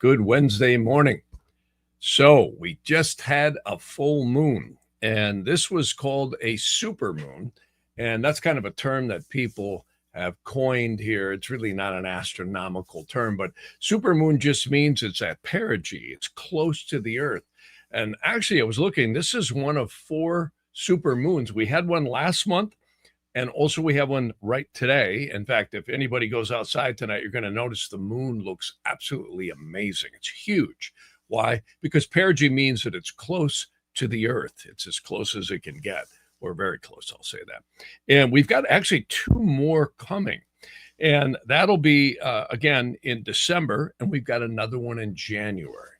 Good Wednesday morning. So we just had a full moon, and this was called a supermoon. And that's kind of a term that people have coined here. It's really not an astronomical term, but supermoon just means it's at perigee. It's close to the Earth. And actually, I was looking, this is one of 4 supermoons. We had one last month. And also we have one right today. In fact, if anybody goes outside tonight, you're going to notice the moon looks absolutely amazing. It's huge. Why? Because perigee means that it's close to the Earth. It's as close as it can get, or very close, I'll say that. And we've got actually 2 more coming. And that'll be, again, in December. And we've got another one in January.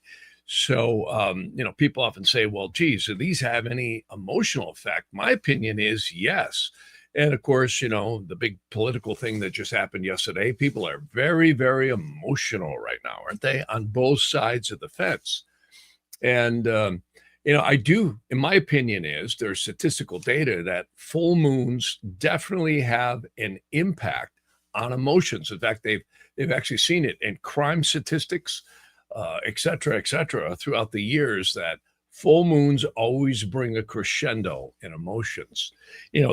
So, people often say, well, geez, do these have any emotional effect? My opinion is yes. And of course, the big political thing that just happened yesterday, people are very, very emotional right now, aren't they? On both sides of the fence. And, I do, in my opinion, there's statistical data that full moons definitely have an impact on emotions. In fact, they've actually seen it in crime statistics, et cetera, throughout the years that full moons always bring a crescendo in emotions.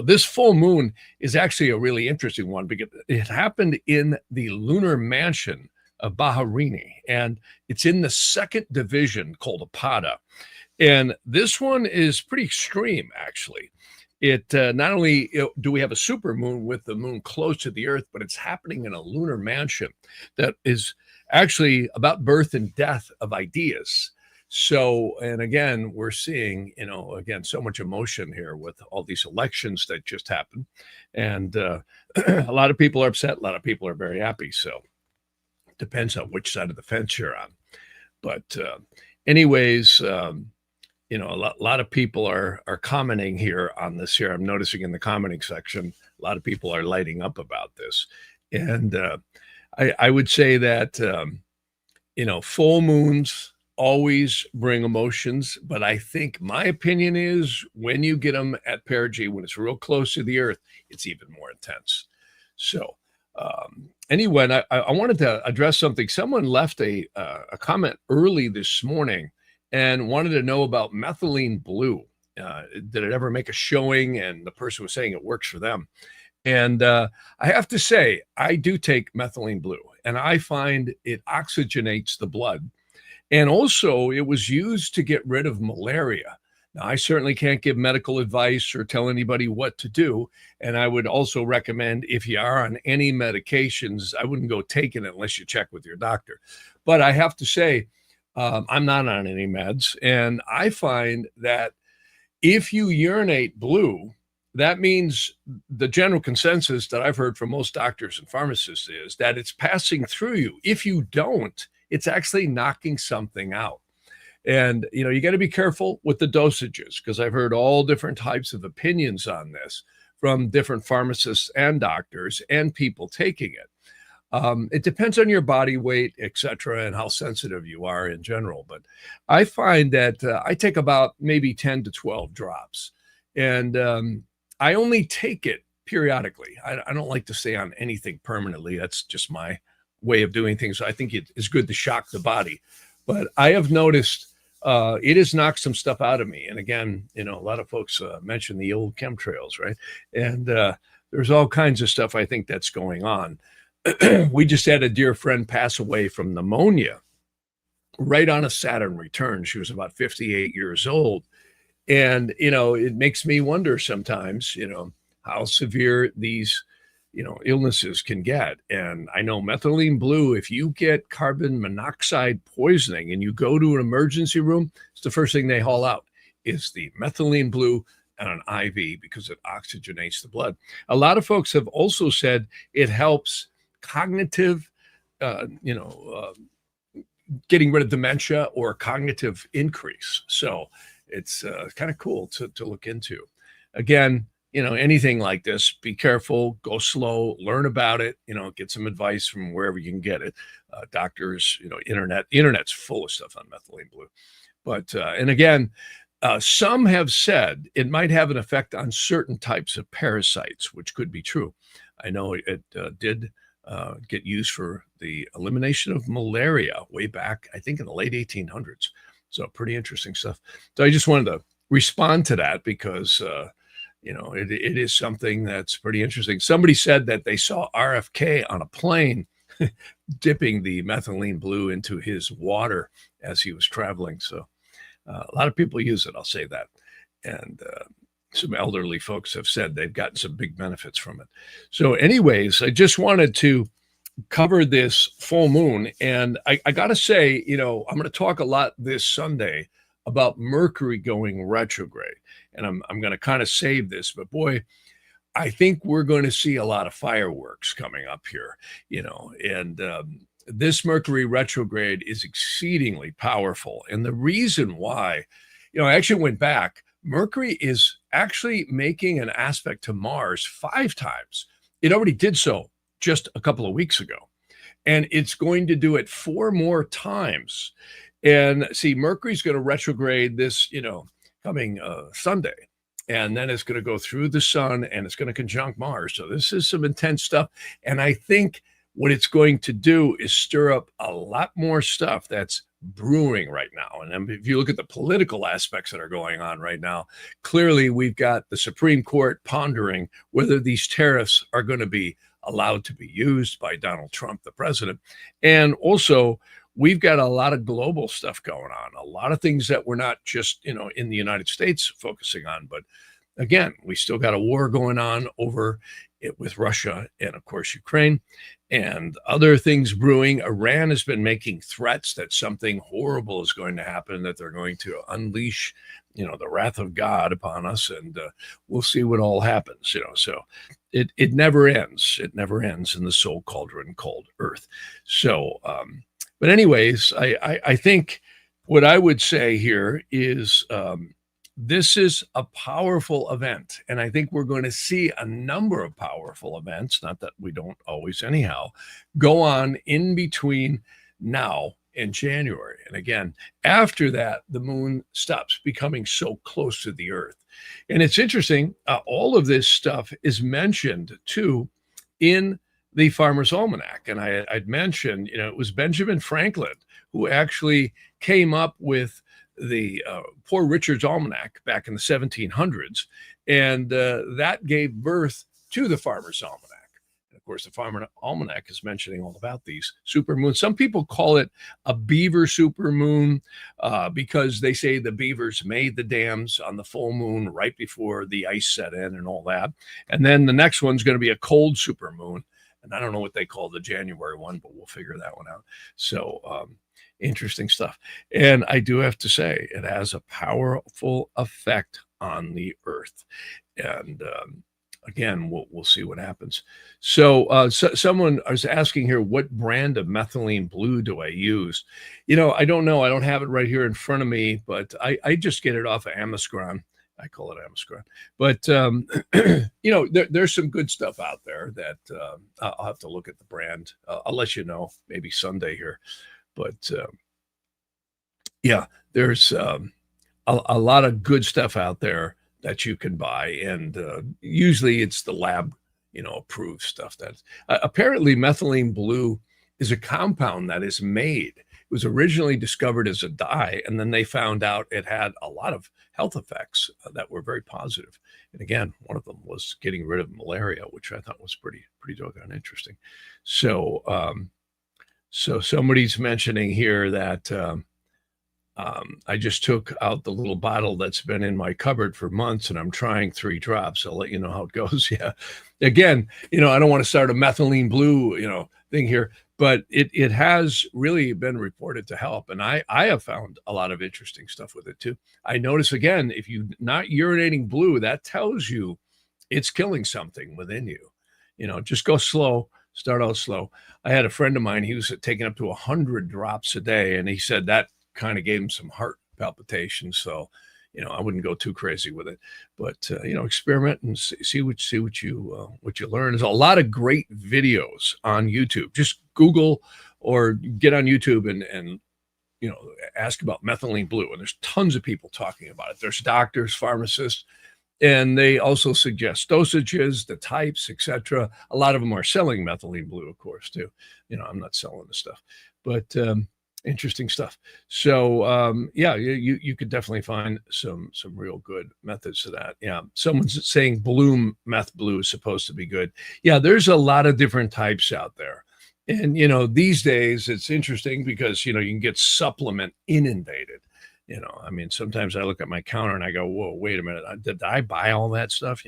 This full moon is actually a really interesting one because it happened in the lunar mansion of Baharini, and it's in the 2nd division called Apada. And this one is pretty extreme, actually. It not only do we have a super moon with the moon close to the Earth, but it's happening in a lunar mansion that is actually about birth and death of ideas. So, and again, we're seeing, so much emotion here with all these elections that just happened. And a lot of people are upset. A lot of people are very happy. So it depends on which side of the fence you're on. But anyways, a lot of people are commenting here on this here. I'm noticing in the commenting section, a lot of people are lighting up about this. And I would say that, full moons always bring emotions, but I think my opinion is when you get them at perigee, when it's real close to the Earth, it's even more intense. So anyway, I wanted to address something. Someone left a comment early this morning and wanted to know about methylene blue. Did it ever make a showing? And the person was saying it works for them. And I have to say, I do take methylene blue, and I find it oxygenates the blood. And also, it was used to get rid of malaria. Now, I certainly can't give medical advice or tell anybody what to do. And I would also recommend if you are on any medications, I wouldn't go taking it unless you check with your doctor. But I have to say, I'm not on any meds. And I find that if you urinate blue, that means the general consensus that I've heard from most doctors and pharmacists is that it's passing through you. If you don't, it's actually knocking something out. And, you got to be careful with the dosages because I've heard all different types of opinions on this from different pharmacists and doctors and people taking it. It depends on your body weight, et cetera, and how sensitive you are in general. But I find that I take about maybe 10 to 12 drops. And I only take it periodically. I don't like to stay on anything permanently. That's just my way of doing things. I think it is good to shock the body. But I have noticed it has knocked some stuff out of me. And again, a lot of folks mention the old chemtrails, right? And there's all kinds of stuff I think that's going on. We just had a dear friend pass away from pneumonia right on a Saturn return. She was about 58 years old. And, it makes me wonder sometimes, how severe these illnesses can get. And I know methylene blue, if you get carbon monoxide poisoning and you go to an emergency room, it's the first thing they haul out is the methylene blue and an IV because it oxygenates the blood. A lot of folks have also said it helps cognitive, getting rid of dementia or cognitive increase. So it's kind of cool to look into. Again, anything like this, be careful, go slow, learn about it, get some advice from wherever you can get it. Doctors, internet's full of stuff on methylene blue. But, and again, some have said it might have an effect on certain types of parasites, which could be true. I know it did get used for the elimination of malaria way back, I think, in the late 1800s. So pretty interesting stuff. So I just wanted to respond to that because, it is something that's pretty interesting. Somebody said that they saw RFK on a plane dipping the methylene blue into his water as he was traveling. So a lot of people use it, I'll say that. And some elderly folks have said they've gotten some big benefits from it. So anyways, I just wanted to cover this full moon. And I got to say, I'm going to talk a lot this Sunday about Mercury going retrograde. And I'm going to kind of save this, but boy, I think we're going to see a lot of fireworks coming up here, and this Mercury retrograde is exceedingly powerful. And the reason why, I actually went back. Mercury is actually making an aspect to Mars 5 times. It already did so just a couple of weeks ago. And it's going to do it 4 more times. And see, Mercury's going to retrograde this, coming Sunday. And then it's going to go through the sun and it's going to conjunct Mars. So this is some intense stuff. And I think what it's going to do is stir up a lot more stuff that's brewing right now. And if you look at the political aspects that are going on right now, clearly we've got the Supreme Court pondering whether these tariffs are going to be allowed to be used by Donald Trump, the president. And also, we've got a lot of global stuff going on, a lot of things that we're not just, in the United States focusing on. But again, we still got a war going on over it with Russia and, of course, Ukraine and other things brewing. Iran has been making threats that something horrible is going to happen, that they're going to unleash, the wrath of God upon us. And we'll see what all happens, So it never ends. It never ends in the soul cauldron called Earth. So, but anyways, I think what I would say here is this is a powerful event. And I think we're going to see a number of powerful events, not that we don't always anyhow, go on in between now and January. And again, after that, the moon stops becoming so close to the Earth. And it's interesting, all of this stuff is mentioned too in the Farmer's Almanac. And I'd mentioned, it was Benjamin Franklin who actually came up with the Poor Richard's Almanac back in the 1700s. And that gave birth to the Farmer's Almanac. And of course, the Farmer's Almanac is mentioning all about these supermoons. Some people call it a beaver supermoon because they say the beavers made the dams on the full moon right before the ice set in and all that. And then the next one's going to be a cold supermoon. And I don't know what they call the January one, but we'll figure that one out. So interesting stuff. And I do have to say, it has a powerful effect on the Earth. And again, we'll see what happens. So someone was asking here, what brand of methylene blue do I use? I don't know. I don't have it right here in front of me, but I just get it off of Amazon. I call it Amazon. But, there's some good stuff out there that I'll have to look at the brand. I'll let you know maybe Sunday here. But, there's a lot of good stuff out there that you can buy. And usually it's the lab, approved stuff. That apparently methylene blue is a compound that is made. It was originally discovered as a dye, and then they found out it had a lot of health effects that were very positive. And again, one of them was getting rid of malaria, which I thought was pretty doggone interesting. So, so somebody's mentioning here that I just took out the little bottle that's been in my cupboard for months, and I'm trying 3 drops. I'll let you know how it goes. Yeah. Again, I don't want to start a methylene blue, thing here, but it has really been reported to help. And I have found a lot of interesting stuff with it too. I notice, again, if you're not urinating blue, that tells you it's killing something within you. Just go slow, start out slow. I had a friend of mine, he was taking up to 100 drops a day, and he said that kind of gave him some heart palpitations. So, I wouldn't go too crazy with it, but experiment and see what you learn. There's a lot of great videos on YouTube. Just Google or get on YouTube and ask about methylene blue. And there's tons of people talking about it. There's doctors, pharmacists, And they also suggest dosages, the types, etc. A lot of them are selling methylene blue, of course, too. I'm not selling the stuff, but interesting stuff. So yeah, you could definitely find some real good methods to that. Yeah, someone's saying Bloom meth blue is supposed to be good. Yeah, there's a lot of different types out there. And these days it's interesting because you can get supplement inundated. I mean, sometimes I look at my counter and I go, whoa, wait a minute, did I buy all that stuff?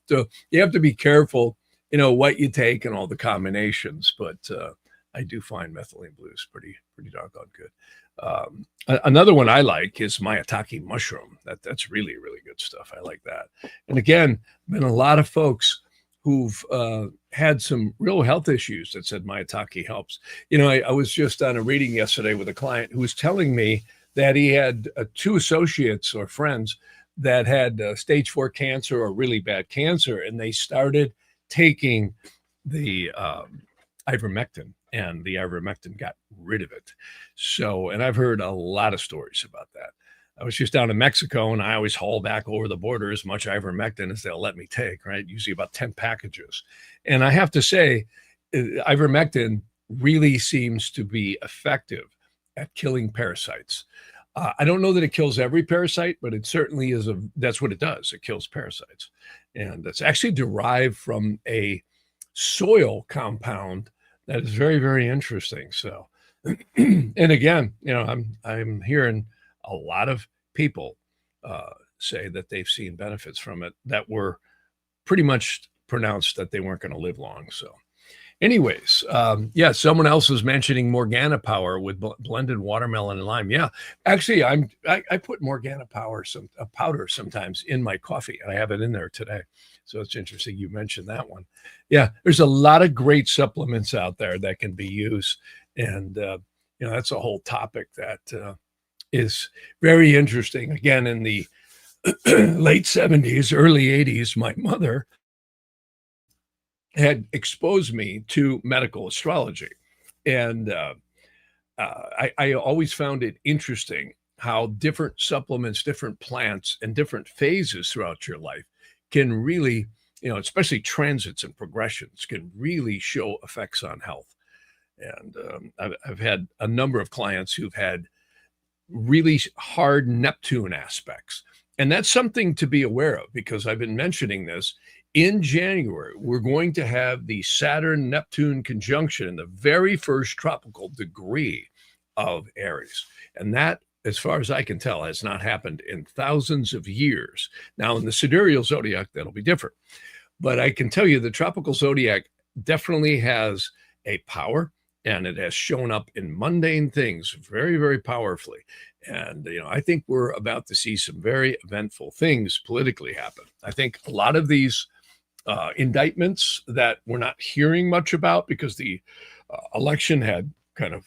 So you have to be careful, what you take and all the combinations. But I do find methylene blue is pretty doggone good. Another one I like is maitake mushroom. That's really, really good stuff. I like that. And again, been a lot of folks who've had some real health issues that said maitake helps. I was just on a reading yesterday with a client who was telling me that he had two associates or friends that had stage 4 cancer or really bad cancer, and they started taking the ivermectin, and the ivermectin got rid of it. So, and I've heard a lot of stories about that. I was just down in Mexico, and I always haul back over the border as much ivermectin as they'll let me take, right? Usually about 10 packages. And I have to say, ivermectin really seems to be effective at killing parasites. I don't know that it kills every parasite, but it certainly is that's what it does. It kills parasites. And that's actually derived from a soil compound that is very, very interesting. So, and again, I'm hearing a lot of people say that they've seen benefits from it that were pretty much pronounced that they weren't going to live long. So anyways, yeah, someone else was mentioning Morgana Power with blended watermelon and lime. Yeah, actually, I put Morgana Power, powder sometimes in my coffee, and I have it in there today. So it's interesting you mentioned that one. Yeah, there's a lot of great supplements out there that can be used, and that's a whole topic that is very interesting. Again, in the late 70s, early 80s, my mother had exposed me to medical astrology. And I always found it interesting how different supplements, different plants, and different phases throughout your life can really, especially transits and progressions, can really show effects on health. And I've had a number of clients who've had really hard Neptune aspects. And that's something to be aware of because I've been mentioning this. In January, we're going to have the Saturn-Neptune conjunction in the very first tropical degree of Aries. And that, as far as I can tell, has not happened in thousands of years. Now, in the sidereal zodiac, that'll be different. But I can tell you the tropical zodiac definitely has a power, and it has shown up in mundane things very, very powerfully. And, I think we're about to see some very eventful things politically happen. I think a lot of these indictments that we're not hearing much about because the election had kind of,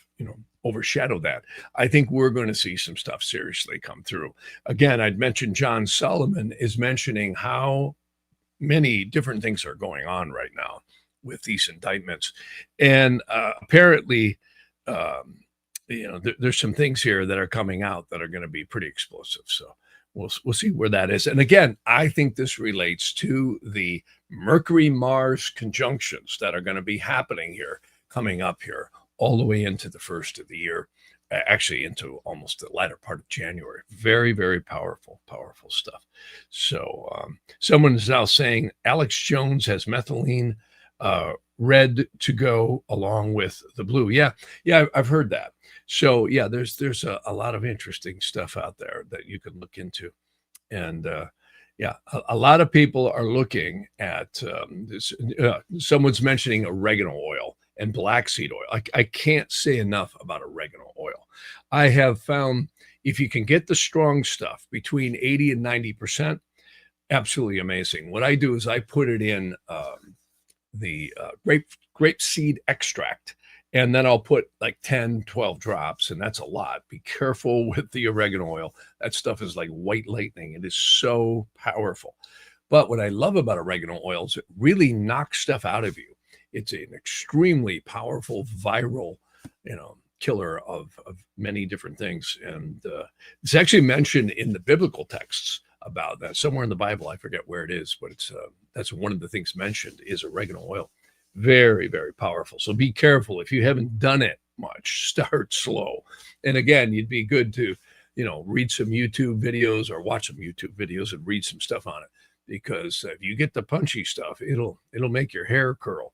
overshadowed that. I think we're going to see some stuff seriously come through. Again, I'd mentioned John Solomon is mentioning how many different things are going on right now with these indictments. And apparently, there's some things here that are coming out that are going to be pretty explosive. So we'll see where that is. And again, I think this relates to the Mercury-Mars conjunctions that are going to be happening here, coming up here, all the way into the first of the year, actually into almost the latter part of January. Very, very powerful stuff. So someone is now saying Alex Jones has methylene red to go along with the blue. Yeah, I've heard that. So yeah, there's a lot of interesting stuff out there that you can look into. And yeah, a lot of people are looking at this. Someone's mentioning oregano oil and black seed oil. I can't say enough about oregano oil. I have found if you can get the strong stuff between 80 and 90%, absolutely amazing. What I do is I put it in the grape seed extract, and then I'll put like 10, 12 drops, and that's a lot. Be careful with the oregano oil. That stuff is like white lightning. It is so powerful. But what I love about oregano oil is it really knocks stuff out of you. It's an extremely powerful viral, killer of many different things. And it's actually mentioned in the biblical texts about that. Somewhere in the Bible, I forget where it is, but it's that's one of the things mentioned is oregano oil. Very, very powerful. So be careful. If you haven't done it much, start slow. And again, you'd be good to, read some YouTube videos or watch some YouTube videos and read some stuff on it, because if you get the punchy stuff, it'll make your hair curl.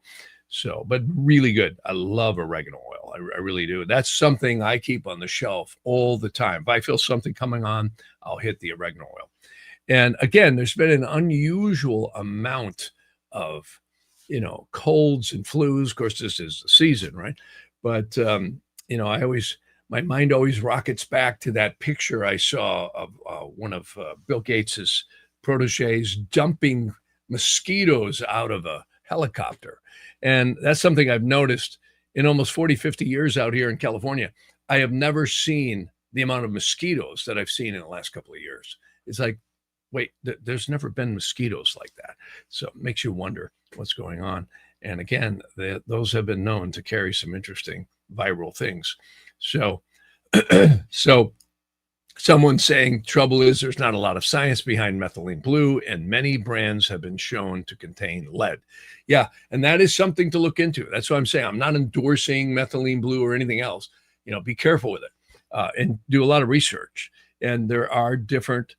So, but really good. I love oregano oil. I really do. That's something I keep on the shelf all the time. If I feel something coming on, I'll hit the oregano oil. And again, there's been an unusual amount of, colds and flus. Of course, this is the season, right? But, my mind always rockets back to that picture I saw of one of Bill Gates's proteges dumping mosquitoes out of a helicopter. And that's something I've noticed in almost 40, 50 years out here in California. I have never seen the amount of mosquitoes that I've seen in the last couple of years. It's like, wait, there's never been mosquitoes like that. So it makes you wonder what's going on. And again, those have been known to carry some interesting viral things. So, so someone's saying trouble is there's not a lot of science behind methylene blue, and many brands have been shown to contain lead. Yeah, and that is something to look into. That's what I'm saying. I'm not endorsing methylene blue or anything else. Be careful with it and do a lot of research. And there are different,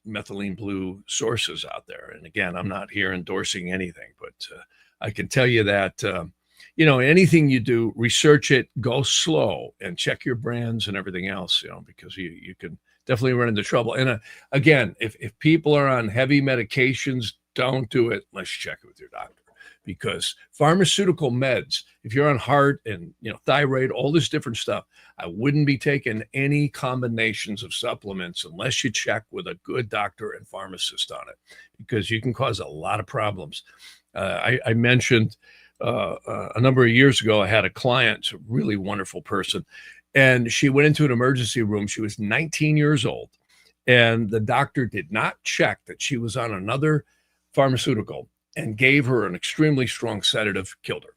methylene blue sources out there. And again, I'm not here endorsing anything, but I can tell you that anything you do, research it, go slow, and check your brands and everything else, because you can definitely run into trouble. And again, if people are on heavy medications, don't do it unless you check it with your doctor, because pharmaceutical meds, if you're on heart and, thyroid, all this different stuff, I wouldn't be taking any combinations of supplements unless you check with a good doctor and pharmacist on it, because you can cause a lot of problems. I mentioned a number of years ago, I had a client, a really wonderful person, and she went into an emergency room. She was 19 years old, and the doctor did not check that she was on another pharmaceutical and gave her an extremely strong sedative, killed her.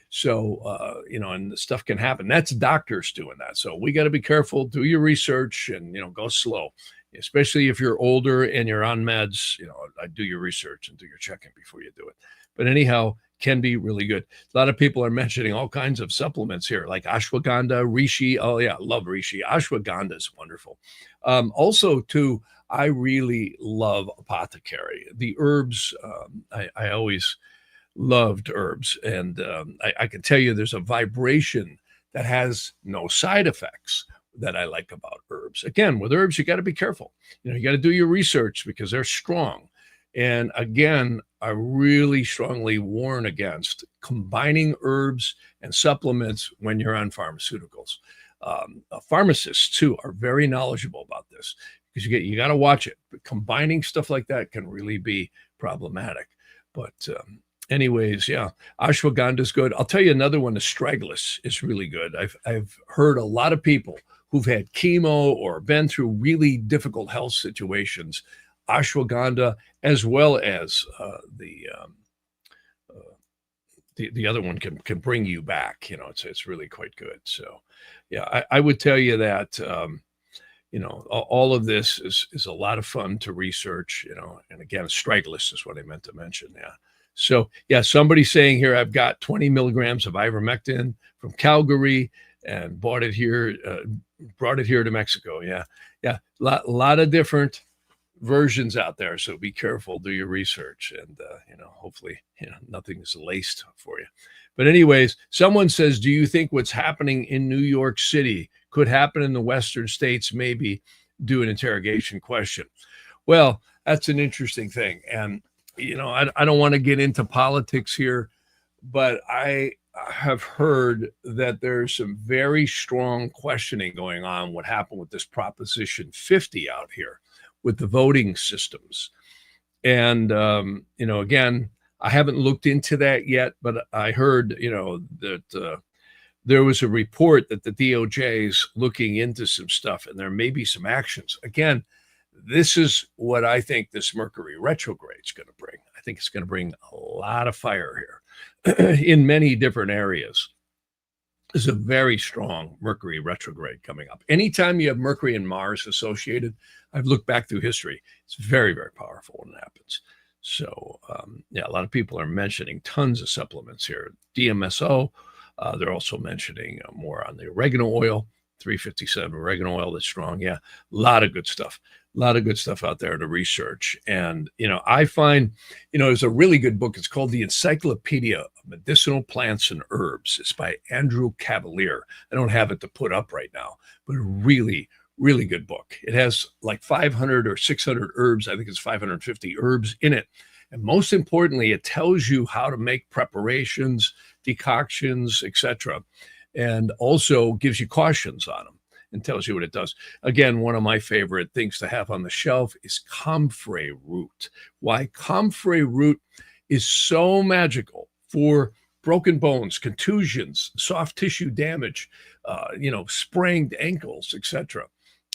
So, and the stuff can happen. That's doctors doing that. So we got to be careful, do your research, and, go slow, especially if you're older and you're on meds. I do your research and do your checking before you do it. But anyhow, can be really good. A lot of people are mentioning all kinds of supplements here, like ashwagandha, reishi. Oh yeah, I love reishi. Ashwagandha is wonderful. Also, too, I really love apothecary. The herbs, I always loved herbs. And I can tell you there's a vibration that has no side effects that I like about herbs. Again, with herbs, you got to be careful. You got to do your research because they're strong. And again, I really strongly warn against combining herbs and supplements when you're on pharmaceuticals. Pharmacists, too, are very knowledgeable about this, because you got to watch it. But combining stuff like that can really be problematic. But anyways, yeah, ashwagandha is good. I'll tell you another one, astragalus is really good. I've heard a lot of people who've had chemo or been through really difficult health situations, ashwagandha, as well as the other one can bring you back. It's really quite good. So, yeah, I would tell you that all of this is a lot of fun to research. And again, astragalus is what I meant to mention. Yeah. So, yeah, somebody's saying here, I've got 20 milligrams of ivermectin from Calgary and brought it here to Mexico. Yeah. Yeah. Lot of different versions out there. So be careful, do your research, and, hopefully, nothing is laced for you. But anyways, someone says, do you think what's happening in New York City could happen in the Western states? Maybe do an interrogation question. Well, that's an interesting thing. And, I don't want to get into politics here, but I have heard that there's some very strong questioning going on what happened with this Proposition 50 out here with the voting systems. And, again, I haven't looked into that yet, but I heard, that there was a report that the DOJ is looking into some stuff, and there may be some actions. Again, this is what I think this Mercury retrograde is going to bring. I think it's going to bring a lot of fire here in many different areas. There's a very strong Mercury retrograde coming up. Anytime you have Mercury and Mars associated, I've looked back through history. It's very, very powerful when it happens. So, yeah, a lot of people are mentioning tons of supplements here. DMSO, they're also mentioning more on the oregano oil, 357 oregano oil that's strong. Yeah, a lot of good stuff. A lot of good stuff out there to research. And, I find, there's a really good book. It's called The Encyclopedia of Medicinal Plants and Herbs. It's by Andrew Cavalier. I don't have it to put up right now, but a really, really good book. It has like 500 or 600 herbs. I think it's 550 herbs in it. And most importantly, it tells you how to make preparations, decoctions, etc., and also gives you cautions on them and tells you what it does. Again, one of my favorite things to have on the shelf is comfrey root. Why? Comfrey root is so magical for broken bones, contusions, soft tissue damage, sprained ankles, etc.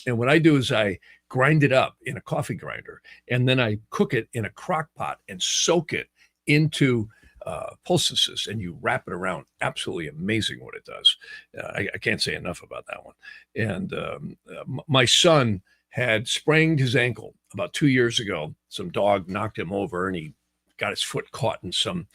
And what I do is I grind it up in a coffee grinder, and then I cook it in a crock pot and soak it into poultices, and you wrap it around. Absolutely amazing what it does. I can't say enough about that one. And my son had sprained his ankle about 2 years ago. Some dog knocked him over, and he got his foot caught in some,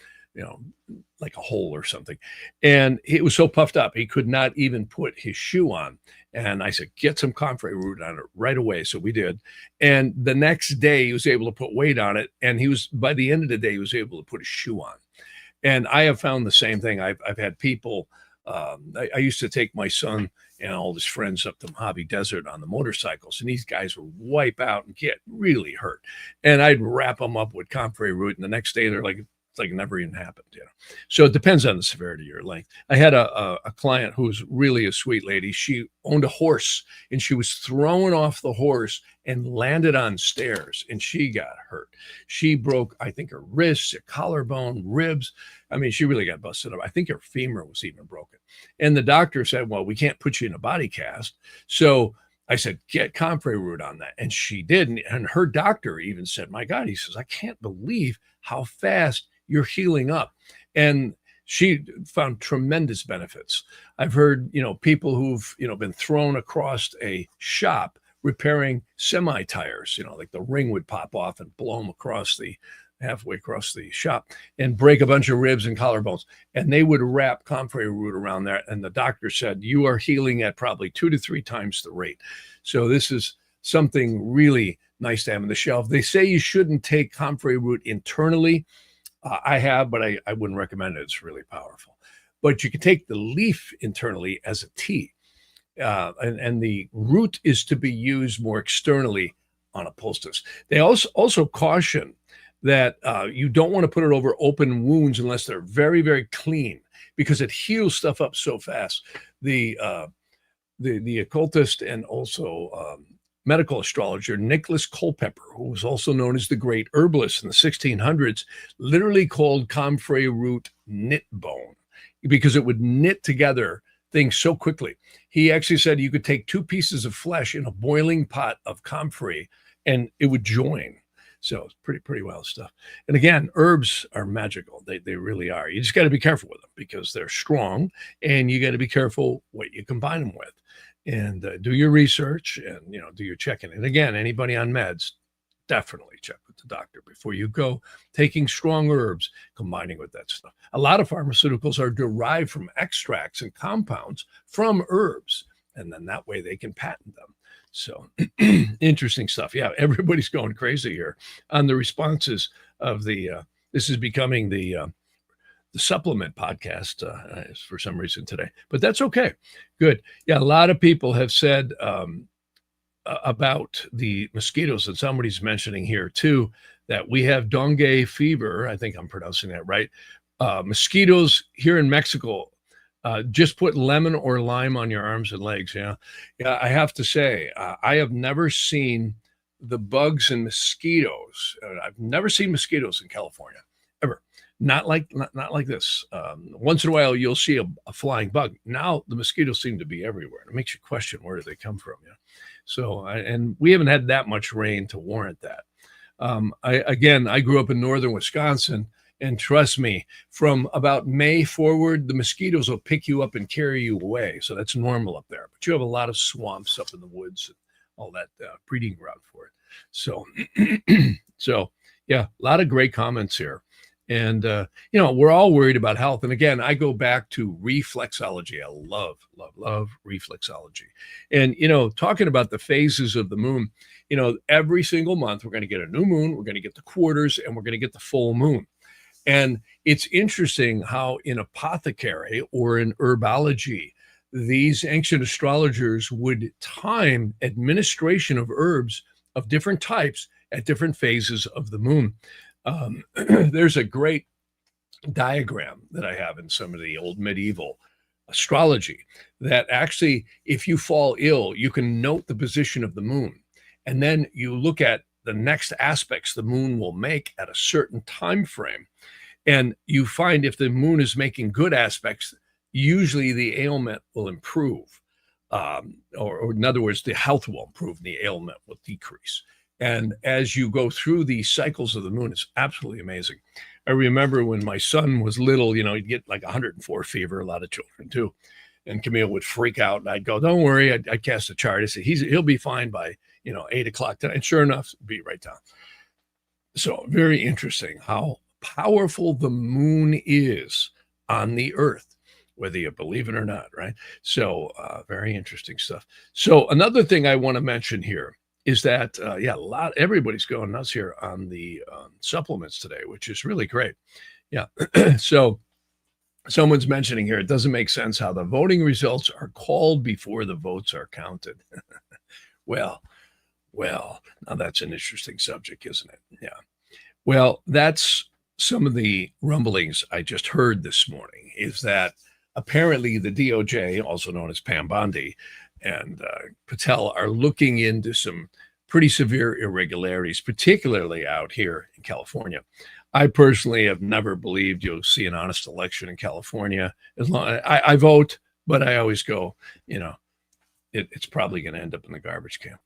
like a hole or something. And he was so puffed up, he could not even put his shoe on. And I said, get some comfrey root on it right away. So we did. And the next day he was able to put weight on it. And by the end of the day, he was able to put his shoe on. And I have found the same thing. I've had people, I used to take my son and all his friends up to Mojave Desert on the motorcycles, and these guys would wipe out and get really hurt. And I'd wrap them up with comfrey root, and the next day they're like, it's like it never even happened. So it depends on the severity or length. I had a client who was really a sweet lady. She owned a horse, and she was thrown off the horse and landed on stairs, and she got hurt. She broke, I think, her wrists, her collarbone, ribs. I mean, she really got busted up. I think her femur was even broken. And the doctor said, well, we can't put you in a body cast. So I said, get comfrey root on that. And she did. And her doctor even said, my God, he says, I can't believe how fast you're healing up. And she found tremendous benefits. I've heard, people who've, been thrown across a shop repairing semi tires, like the ring would pop off and blow them halfway across the shop and break a bunch of ribs and collarbones. And they would wrap comfrey root around that. And the doctor said, you are healing at probably 2 to 3 times the rate. So this is something really nice to have on the shelf. They say you shouldn't take comfrey root internally. I have, but I wouldn't recommend it. It's really powerful. But you can take the leaf internally as a tea. And the root is to be used more externally on a poultice. They also caution that you don't want to put it over open wounds unless they're very, very clean, because it heals stuff up so fast. The occultist and also medical astrologer Nicholas Culpeper, who was also known as the great herbalist in the 1600s, literally called comfrey root knit bone because it would knit together things so quickly. He actually said you could take 2 pieces of flesh in a boiling pot of comfrey and it would join. So it's pretty wild stuff. And again, herbs are magical. They really are. You just got to be careful with them because they're strong, and you got to be careful what you combine them with. And do your research and, do your checking. And again, anybody on meds, definitely check with the doctor before you go taking strong herbs, combining with that stuff. A lot of pharmaceuticals are derived from extracts and compounds from herbs, and then that way they can patent them. So interesting stuff. Yeah, everybody's going crazy here on the responses of this is becoming the supplement podcast for some reason today, but that's okay. Good. Yeah, a lot of people have said about the mosquitoes, and somebody's mentioning here too that we have dengue fever. I think I'm pronouncing that right. Mosquitoes here in Mexico. Just put lemon or lime on your arms and legs. Yeah. I have to say, I have never seen the bugs and mosquitoes. I've never seen mosquitoes in California ever. Not like this. Once in a while, you'll see a flying bug. Now the mosquitoes seem to be everywhere. It makes you question, where do they come from? Yeah. So, and we haven't had that much rain to warrant that. I grew up in northern Wisconsin, And trust me, from about May forward, the mosquitoes will pick you up and carry you away. So that's normal up there. But you have a lot of swamps up in the woods and all that breeding ground for it. So, so yeah, a lot of great comments here. And, we're all worried about health. And again, I go back to reflexology. I love, love, love reflexology. And, talking about the phases of the moon, every single month, we're going to get a new moon, we're going to get the quarters, and we're going to get the full moon. And it's interesting how in apothecary or in herbology, these ancient astrologers would time administration of herbs of different types at different phases of the moon. There's a great diagram that I have in some of the old medieval astrology that actually, if you fall ill, you can note the position of the moon. And then you look at the next aspects the moon will make at a certain time frame. And you find if the moon is making good aspects, usually the ailment will improve. Or in other words, the health will improve and the ailment will decrease. And as you go through these cycles of the moon, it's absolutely amazing. I remember when my son was little, he'd get like 104 fever, a lot of children do. And Camille would freak out. And I'd go, don't worry. I'd cast a chart. I said, he'll be fine by, 8 o'clock tonight. And sure enough, be right down. So very interesting how powerful the moon is on the earth, whether you believe it or not, right? So very interesting stuff. So another thing I want to mention here is that, everybody's going nuts here on the supplements today, which is really great. Yeah. So someone's mentioning here, it doesn't make sense how the voting results are called before the votes are counted. Well, now that's an interesting subject, isn't it? Yeah. Well, that's some of the rumblings I just heard this morning is that apparently the DOJ, also known as Pam Bondi, and Patel are looking into some pretty severe irregularities, particularly out here in California. I personally have never believed you'll see an honest election in California. As long I vote, but I always go, it's probably going to end up in the garbage can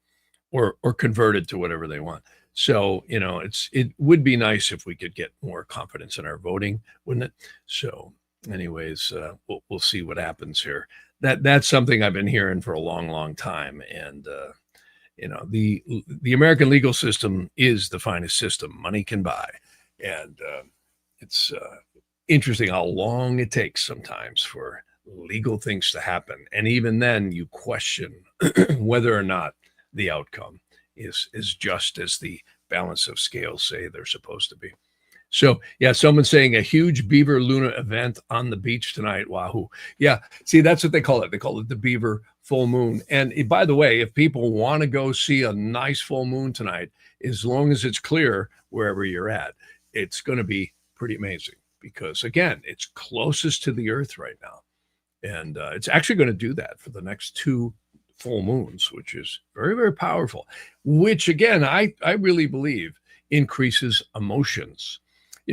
or converted to whatever they want. So, it would be nice if we could get more confidence in our voting, wouldn't it? So anyways, we'll see what happens here. That's something I've been hearing for a long, long time. And, the American legal system is the finest system money can buy. And it's interesting how long it takes sometimes for legal things to happen. And even then you question whether or not the outcome is just as the balance of scales say they're supposed to be. So, yeah, someone's saying a huge Beaver Luna event on the beach tonight. Wahoo. Yeah, see, that's what they call it. They call it the Beaver full moon. And by the way, if people want to go see a nice full moon tonight, as long as it's clear wherever you're at, it's going to be pretty amazing because, again, it's closest to the Earth right now. And it's actually going to do that for the next 2 full moons, which is very, very powerful, which, again, I really believe increases emotions.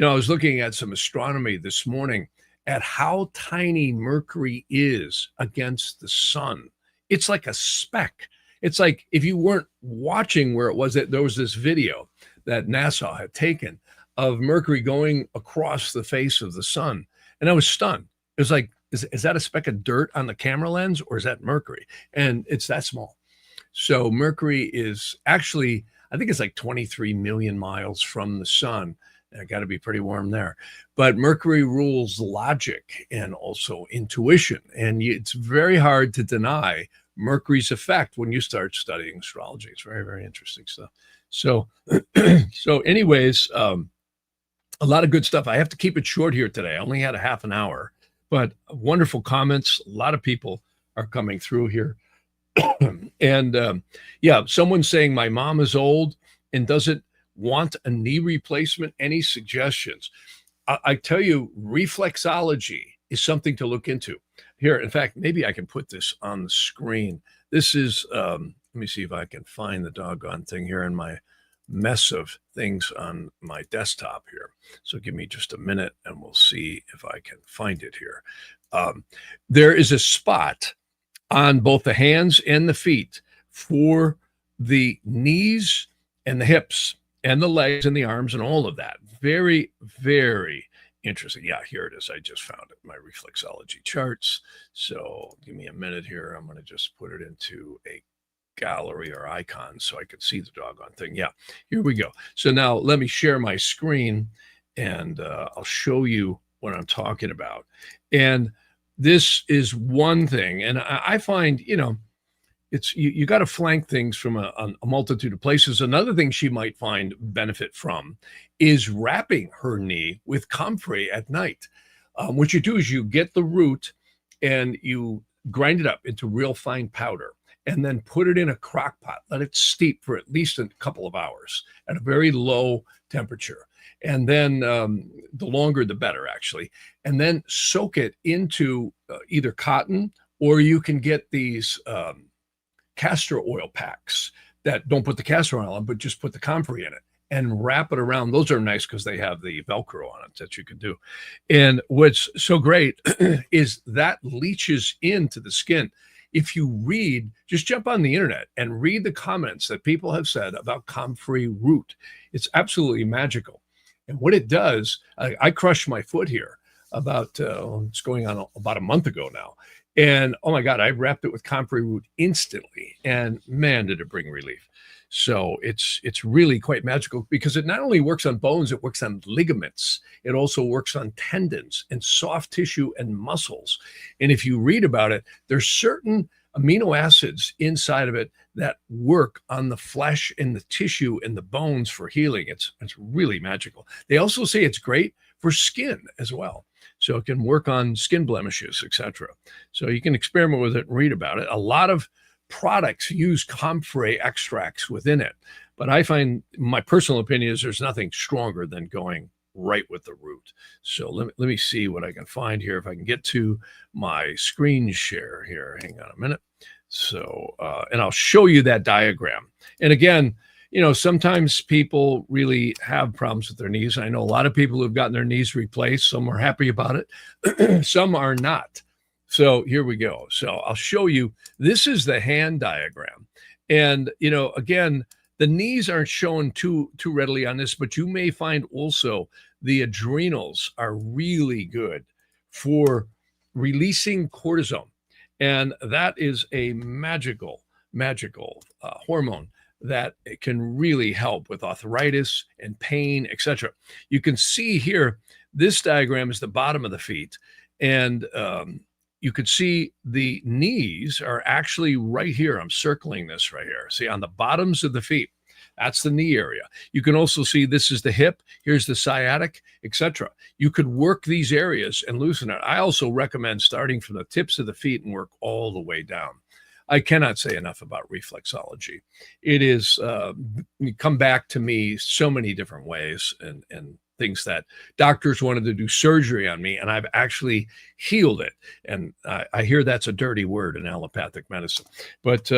I was looking at some astronomy this morning at how tiny Mercury is against the sun. It's like a speck. It's like if you weren't watching where it was, that there was this video that NASA had taken of Mercury going across the face of the sun. And I was stunned. It was like, is that a speck of dirt on the camera lens or is that Mercury? And it's that small. So Mercury is actually, I think it's like 23 million miles from the sun. It got to be pretty warm there. But Mercury rules logic and also intuition. And it's very hard to deny Mercury's effect when you start studying astrology. It's very, very interesting stuff. So, anyways, a lot of good stuff. I have to keep it short here today. I only had a half an hour, but wonderful comments. A lot of people are coming through here. And someone's saying my mom is old and doesn't want a knee replacement. Any suggestions? I tell you, reflexology is something to look into. Here, in fact, maybe I can put this on the screen. This is, let me see if I can find the doggone thing here in my mess of things on my desktop here. So give me just a minute and we'll see if I can find it here. There is a spot on both the hands and the feet for the knees and the hips and the legs and the arms and all of that. Very, very interesting. Yeah, here it is. I just found it, my reflexology charts. So give me a minute here. I'm going to just put it into a gallery or icon so I could see the doggone thing. Yeah, here we go. So now let me share my screen and I'll show you what I'm talking about. And this is one thing. And I find, it's you got to flank things from a multitude of places. Another thing she might find benefit from is wrapping her knee with comfrey at night. What you do is you get the root and you grind it up into real fine powder and then put it in a crock pot. Let it steep for at least a couple of hours at a very low temperature. And then the longer, the better, actually. And then soak it into either cotton, or you can get these castor oil packs that don't put the castor oil on, but just put the comfrey in it and wrap it around. Those are nice because they have the Velcro on it that you can do. And what's so great is that leaches into the skin. If you read, just jump on the internet and read the comments that people have said about comfrey root. It's absolutely magical. And what it does, I crushed my foot here about, it's going on about a month ago now. And oh my God, I wrapped it with comfrey root instantly. And man, did it bring relief. So it's really quite magical because it not only works on bones, it works on ligaments. It also works on tendons and soft tissue and muscles. And if you read about it, there's certain amino acids inside of it that work on the flesh and the tissue and the bones for healing. It's really magical. They also say it's great for skin as well. So it can work on skin blemishes, etc. So you can experiment with it and read about it. A lot of products use comfrey extracts within it, but I find, my personal opinion is, there's nothing stronger than going right with the root. So let me see what I can find here. If I can get to my screen share here, hang on a minute. So, and I'll show you that diagram. And again, sometimes people really have problems with their knees. I know a lot of people who've gotten their knees replaced. Some are happy about it. Some are not. So here we go. So I'll show you, this is the hand diagram. And, again, the knees aren't shown too readily on this, but you may find also the adrenals are really good for releasing cortisol. And that is a magical hormone that it can really help with arthritis and pain, etc. You can see here, this diagram is the bottom of the feet. And you could see the knees are actually right here. I'm circling this right here. See, on the bottoms of the feet, that's the knee area. You can also see this is the hip. Here's the sciatic, etc. You could work these areas and loosen it. I also recommend starting from the tips of the feet and work all the way down. I cannot say enough about reflexology. It is come back to me so many different ways, and things that doctors wanted to do surgery on me, and I've actually healed it. And I hear that's a dirty word in allopathic medicine, but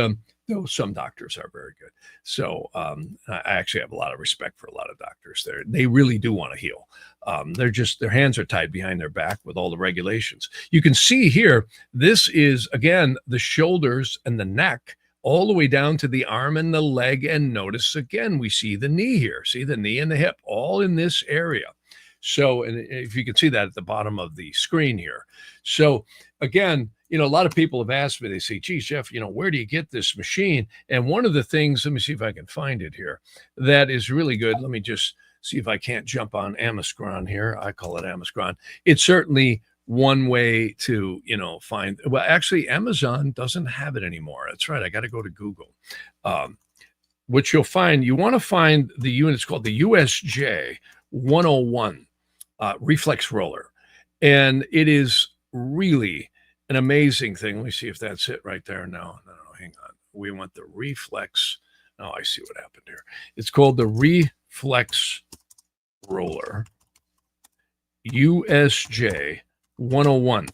though some doctors are very good. So I actually have a lot of respect for a lot of doctors there. They really do want to heal. Their hands are tied behind their back with all the regulations. You can see here, this is, again, the shoulders and the neck all the way down to the arm and the leg. And notice again, we see the knee here. See the knee and the hip all in this area. So, and if you can see that at the bottom of the screen here. So again, a lot of people have asked me, they say, geez, Jeff, where do you get this machine? And one of the things, let me see if I can find it here, that is really good. Let me just see if I can't jump on Amazon here. I call it Amazon. It's certainly one way to, find, well, actually Amazon doesn't have it anymore. That's right. I got to go to Google. What you'll find, you want to find the unit. It's called the USJ 101 reflex roller. And it is really an amazing thing. Let me see if that's it right there. No, hang on. We want the reflex. Oh, I see what happened here. It's called the reflex roller USJ 101.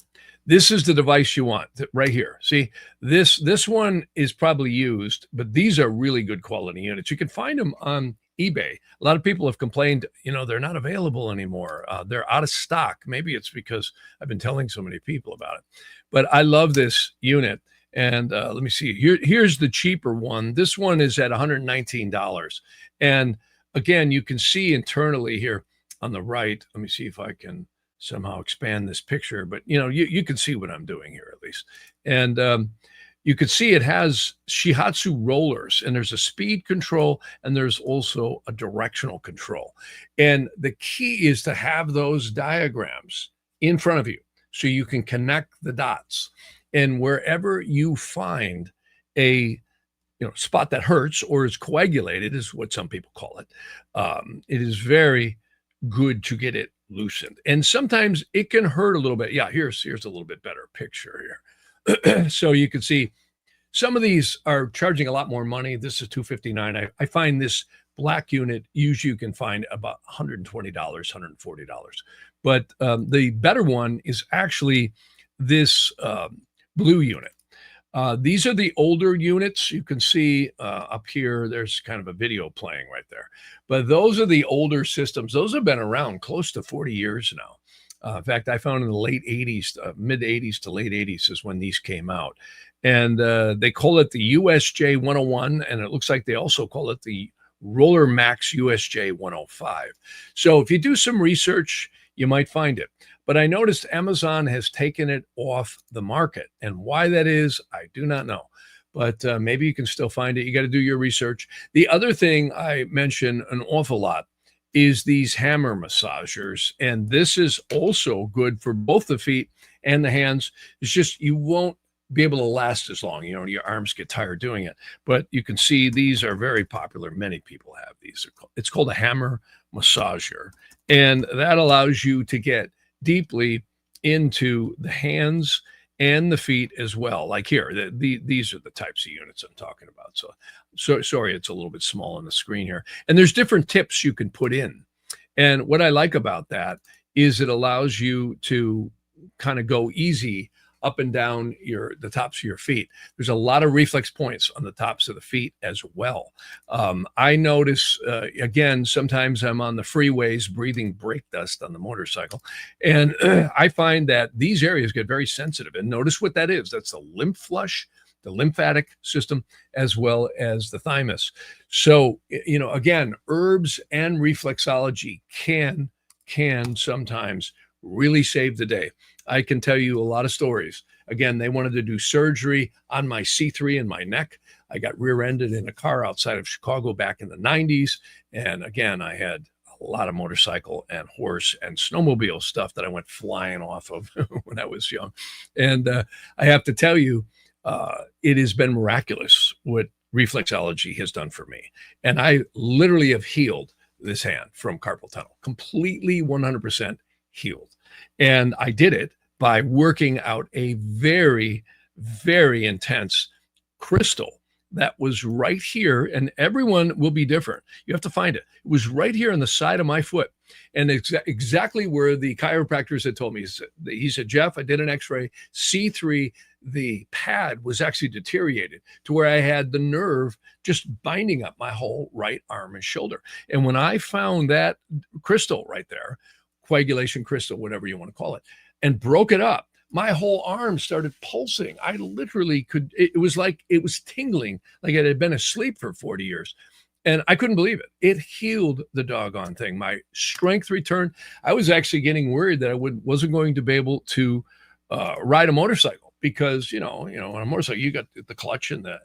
This is the device you want right here. See, this one is probably used, but these are really good quality units. You can find them on eBay. A lot of people have complained, they're not available anymore. They're out of stock. Maybe it's because I've been telling so many people about it. But I love this unit. And let me see. Here's the cheaper one. This one is at $119. And again, you can see internally here on the right. Let me see if I can somehow expand this picture, but you can see what I'm doing here at least. And you could see it has shihatsu rollers, and there's a speed control, and there's also a directional control. And the key is to have those diagrams in front of you so you can connect the dots. And wherever you find a spot that hurts or is coagulated, is what some people call it, it is very good to get it loosened. And sometimes it can hurt a little bit. Yeah, here's a little bit better picture here. So you can see some of these are charging a lot more money. This is $259. I find this black unit, usually you can find about $120, $140. But the better one is actually this blue unit. These are the older units. You can see up here, there's kind of a video playing right there. But those are the older systems. Those have been around close to 40 years now. In fact, I found in the late 80s, mid 80s to late 80s is when these came out. And they call it the USJ 101, and it looks like they also call it the Roller Max USJ 105. So if you do some research, you might find it. But I noticed Amazon has taken it off the market. And why that is, I do not know. But maybe you can still find it. You got to do your research. The other thing I mention an awful lot is these hammer massagers. And this is also good for both the feet and the hands. It's just you won't be able to last as long. Your arms get tired doing it. But you can see these are very popular. Many people have these. It's called a hammer massager. And that allows you to get deeply into the hands and the feet as well. Like here, these are the types of units I'm talking about. So sorry, it's a little bit small on the screen here. And there's different tips you can put in. And what I like about that is it allows you to kind of go easy up and down the tops of your feet. There's a lot of reflex points on the tops of the feet as well. I notice, again, sometimes I'm on the freeways breathing brake dust on the motorcycle, and I find that these areas get very sensitive. And notice what that is. That's the lymph flush, the lymphatic system, as well as the thymus. So, again, herbs and reflexology can sometimes really save the day. I can tell you a lot of stories. Again, they wanted to do surgery on my C3 in my neck. I got rear-ended in a car outside of Chicago back in the 90s. And again, I had a lot of motorcycle and horse and snowmobile stuff that I went flying off of when I was young. And I have to tell you, it has been miraculous what reflexology has done for me. And I literally have healed this hand from carpal tunnel, completely 100% healed. And I did it by working out a very, very intense crystal that was right here. And everyone will be different. You have to find it. It was right here on the side of my foot. And exactly where the chiropractors had told me. He said, Jeff, I did an x-ray, C3, the pad was actually deteriorated to where I had the nerve just binding up my whole right arm and shoulder. And when I found that crystal right there, coagulation crystal, whatever you want to call it, and broke it up, my whole arm started pulsing. I literally could, it was like it was tingling, like it had been asleep for 40 years. And I couldn't believe it. It healed the doggone thing. My strength returned. I was actually getting worried that I wasn't going to be able to ride a motorcycle because, on a motorcycle, you got the clutch and the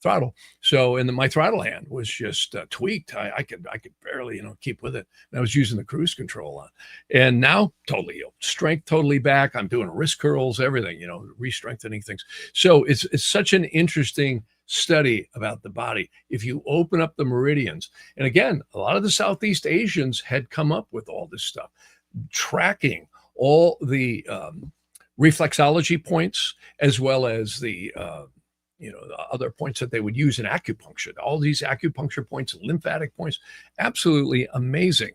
throttle. So, and my throttle hand was just tweaked. I could barely, keep with it. And I was using the cruise control on. And now, totally healed. Strength totally back. I'm doing wrist curls, everything, re-strengthening things. So it's such an interesting study about the body. If you open up the meridians, and again, a lot of the Southeast Asians had come up with all this stuff, tracking all the reflexology points, as well as the other points that they would use in acupuncture, all these acupuncture points, lymphatic points, absolutely amazing.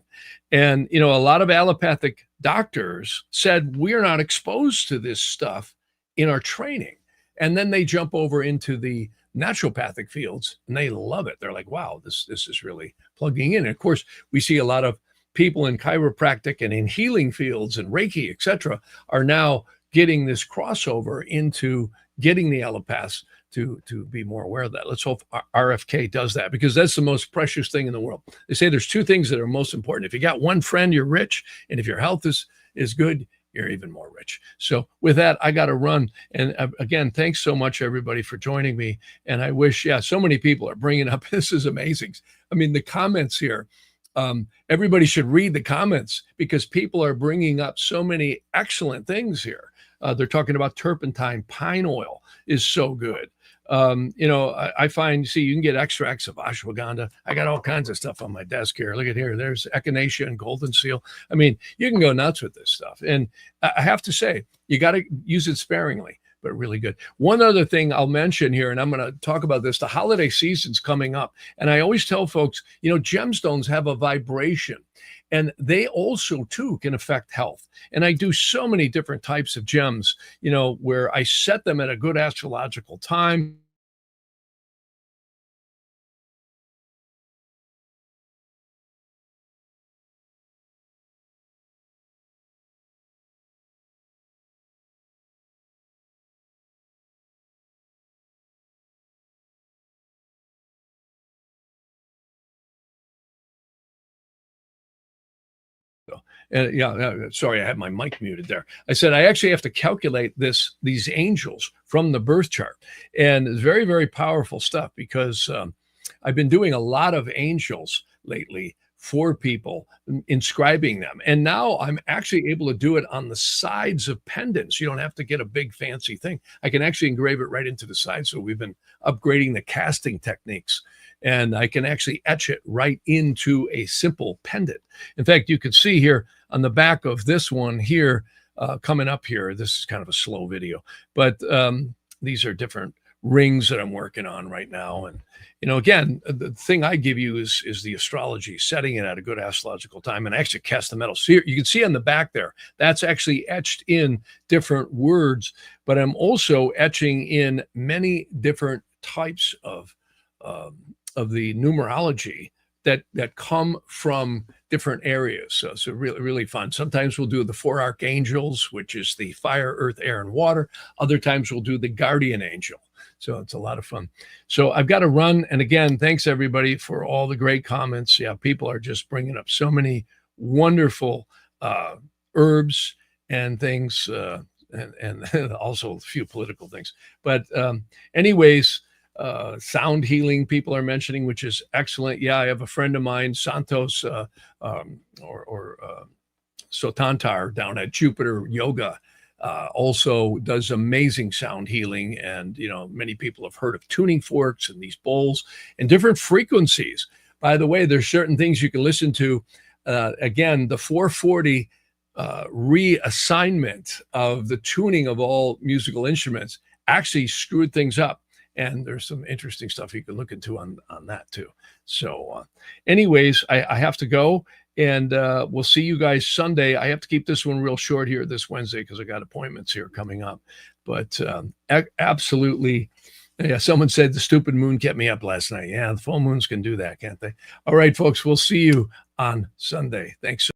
And, a lot of allopathic doctors said, we're not exposed to this stuff in our training. And then they jump over into the naturopathic fields and they love it. They're like, wow, this is really plugging in. And of course, we see a lot of people in chiropractic and in healing fields and Reiki, et cetera, are now getting this crossover into getting the allopaths to be more aware of that. Let's hope RFK does that, because that's the most precious thing in the world. They say there's two things that are most important. If you got one friend, you're rich, and if your health is good, you're even more rich. So with that, I got to run. And again, thanks so much, everybody, for joining me. And I wish, so many people are bringing up, this is amazing. I mean, the comments here, everybody should read the comments, because people are bringing up so many excellent things here. They're talking about turpentine. Pine oil is so good. I find, see, you can get extracts of ashwagandha. I got all kinds of stuff on my desk here. Look at here. There's echinacea and golden seal. I mean, you can go nuts with this stuff. And I have to say, you got to use it sparingly, but really good. One other thing I'll mention here, and I'm going to talk about this, the holiday season's coming up. And I always tell folks, gemstones have a vibration, and they also too can affect health. And I do so many different types of gems, where I set them at a good astrological time. And sorry, I had my mic muted there. I said I actually have to calculate these angels from the birth chart, and it's very, very powerful stuff, because I've been doing a lot of angels lately for people, inscribing them, and now I'm actually able to do it on the sides of pendants. You don't have to get a big fancy thing. I can actually engrave it right into the side. So we've been upgrading the casting techniques, and I can actually etch it right into a simple pendant. In fact, you can see here on the back of this one here, coming up here, this is kind of a slow video, but these are different rings that I'm working on right now. And, again, the thing I give you is the astrology, setting it at a good astrological time, and actually cast the metal. So you can see on the back there, that's actually etched in different words, but I'm also etching in many different types of the numerology that come from different areas. So really, really fun. Sometimes we'll do the 4 archangels, which is the fire, earth, air, and water. Other times we'll do the guardian angel. So it's a lot of fun. So I've got to run. And again, thanks everybody for all the great comments. Yeah, people are just bringing up so many wonderful herbs and things, and also a few political things. But anyways, sound healing people are mentioning, which is excellent. Yeah, I have a friend of mine, Santos Sotantar, down at Jupiter Yoga, also does amazing sound healing. And many people have heard of tuning forks and these bowls and different frequencies. By the way, there's certain things you can listen to. Again, the 440 reassignment of the tuning of all musical instruments actually screwed things up. And there's some interesting stuff you can look into on that too. So anyways, I have to go, and we'll see you guys Sunday. I have to keep this one real short here this Wednesday, because I got appointments here coming up. But absolutely, yeah, someone said the stupid moon kept me up last night. Yeah, the full moons can do that, can't they? All right, folks, we'll see you on Sunday. Thanks.